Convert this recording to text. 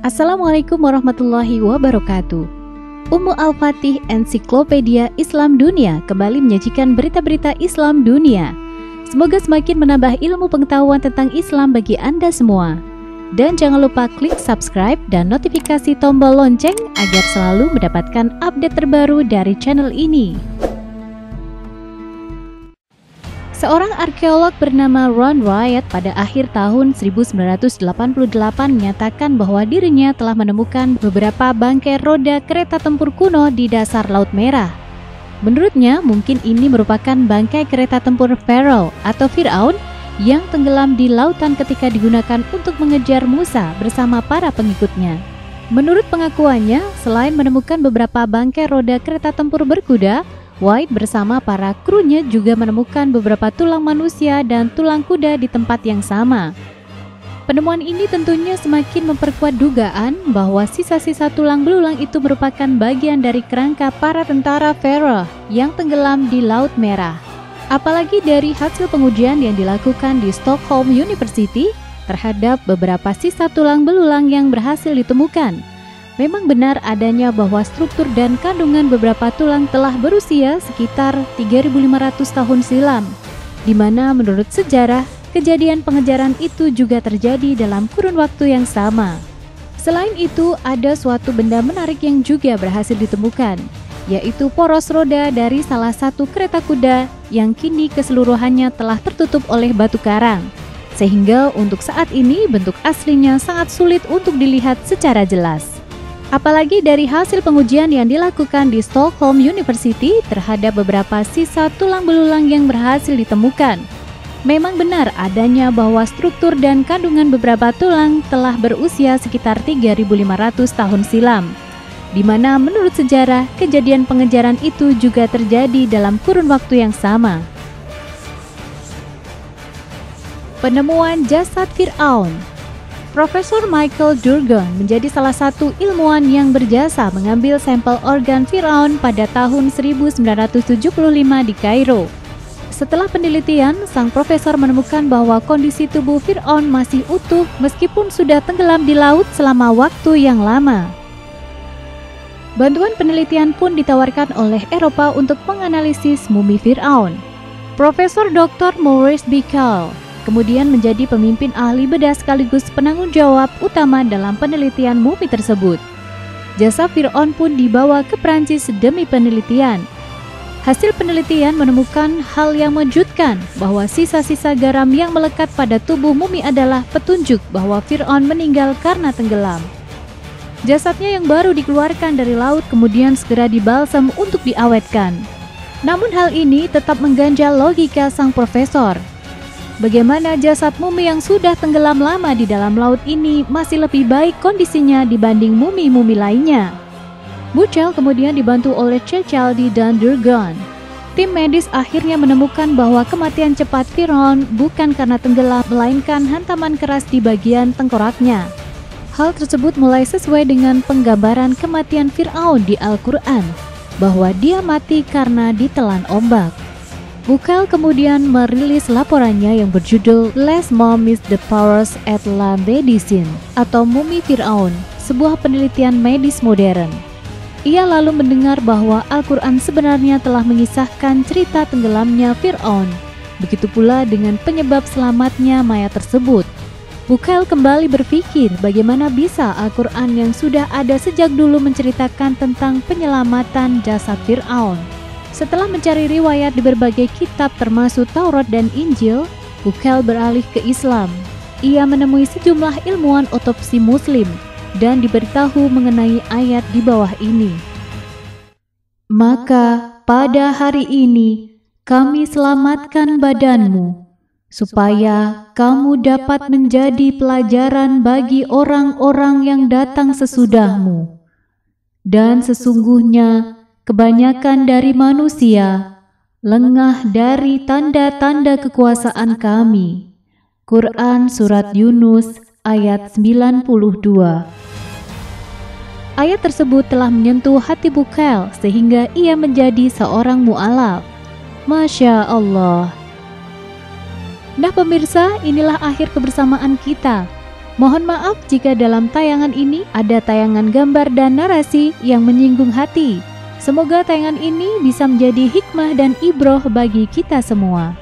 Assalamualaikum warahmatullahi wabarakatuh. Ummu Al-Fatih Ensiklopedia Islam Dunia kembali menyajikan berita-berita Islam dunia. Semoga semakin menambah ilmu pengetahuan tentang Islam bagi Anda semua. Dan jangan lupa klik subscribe dan notifikasi tombol lonceng agar selalu mendapatkan update terbaru dari channel ini. Seorang arkeolog bernama Ron Wright pada akhir tahun 1988 menyatakan bahwa dirinya telah menemukan beberapa bangkai roda kereta tempur kuno di dasar Laut Merah. Menurutnya, mungkin ini merupakan bangkai kereta tempur Pharaoh atau Fir'aun yang tenggelam di lautan ketika digunakan untuk mengejar Musa bersama para pengikutnya. Menurut pengakuannya, selain menemukan beberapa bangkai roda kereta tempur berkuda, White bersama para krunya juga menemukan beberapa tulang manusia dan tulang kuda di tempat yang sama. Penemuan ini tentunya semakin memperkuat dugaan bahwa sisa-sisa tulang belulang itu merupakan bagian dari kerangka para tentara Pharaoh yang tenggelam di Laut Merah. Apalagi dari hasil pengujian yang dilakukan di Stockholm University terhadap beberapa sisa tulang belulang yang berhasil ditemukan. Memang benar adanya bahwa struktur dan kandungan beberapa tulang telah berusia sekitar 3.500 tahun silam, di mana menurut sejarah, kejadian pengejaran itu juga terjadi dalam kurun waktu yang sama. Selain itu, ada suatu benda menarik yang juga berhasil ditemukan, yaitu poros roda dari salah satu kereta kuda yang kini keseluruhannya telah tertutup oleh batu karang, sehingga untuk saat ini bentuk aslinya sangat sulit untuk dilihat secara jelas. Apalagi dari hasil pengujian yang dilakukan di Stockholm University terhadap beberapa sisa tulang belulang yang berhasil ditemukan. Memang benar adanya bahwa struktur dan kandungan beberapa tulang telah berusia sekitar 3.500 tahun silam, di mana menurut sejarah kejadian pengejaran itu juga terjadi dalam kurun waktu yang sama. Penemuan jasad Fir'aun. Profesor Michael Durgon menjadi salah satu ilmuwan yang berjasa mengambil sampel organ Fir'aun pada tahun 1975 di Kairo. Setelah penelitian, sang profesor menemukan bahwa kondisi tubuh Fir'aun masih utuh meskipun sudah tenggelam di laut selama waktu yang lama. Bantuan penelitian pun ditawarkan oleh Eropa untuk menganalisis mumi Fir'aun. Profesor Dr. Maurice Bucaille kemudian menjadi pemimpin ahli bedah sekaligus penanggung jawab utama dalam penelitian mumi tersebut. Jasad Fir'aun pun dibawa ke Prancis demi penelitian. Hasil penelitian menemukan hal yang mengejutkan bahwa sisa-sisa garam yang melekat pada tubuh mumi adalah petunjuk bahwa Fir'aun meninggal karena tenggelam. Jasadnya yang baru dikeluarkan dari laut kemudian segera dibalsam untuk diawetkan. Namun hal ini tetap mengganjal logika sang profesor. Bagaimana jasad mumi yang sudah tenggelam lama di dalam laut ini masih lebih baik kondisinya dibanding mumi-mumi lainnya? Bucaille kemudian dibantu oleh Cecaldi dan Durgon. Tim medis akhirnya menemukan bahwa kematian cepat Fir'aun bukan karena tenggelam, melainkan hantaman keras di bagian tengkoraknya. Hal tersebut mulai sesuai dengan penggambaran kematian Fir'aun di Al-Quran, bahwa dia mati karena ditelan ombak. Bucaille kemudian merilis laporannya yang berjudul Les Momies de Pharaoh et la Médecine atau Mumi Fir'aun, sebuah penelitian medis modern. Ia lalu mendengar bahwa Al-Quran sebenarnya telah mengisahkan cerita tenggelamnya Fir'aun, begitu pula dengan penyebab selamatnya mayat tersebut. Bucaille kembali berpikir bagaimana bisa Al-Quran yang sudah ada sejak dulu menceritakan tentang penyelamatan jasad Fir'aun. Setelah mencari riwayat di berbagai kitab termasuk Taurat dan Injil, Bucaille beralih ke Islam. Ia menemui sejumlah ilmuwan otopsi Muslim dan diberitahu mengenai ayat di bawah ini. Maka pada hari ini kami selamatkan badanmu, supaya kamu dapat menjadi pelajaran bagi orang-orang yang datang sesudahmu. Dan sesungguhnya kebanyakan dari manusia lengah dari tanda-tanda kekuasaan kami. Quran Surat Yunus ayat 92. Ayat tersebut telah menyentuh hati Bucaille sehingga ia menjadi seorang mu'alaf. Masya Allah. Nah pemirsa, inilah akhir kebersamaan kita. Mohon maaf jika dalam tayangan ini ada tayangan gambar dan narasi yang menyinggung hati. Semoga tayangan ini bisa menjadi hikmah dan ibroh bagi kita semua.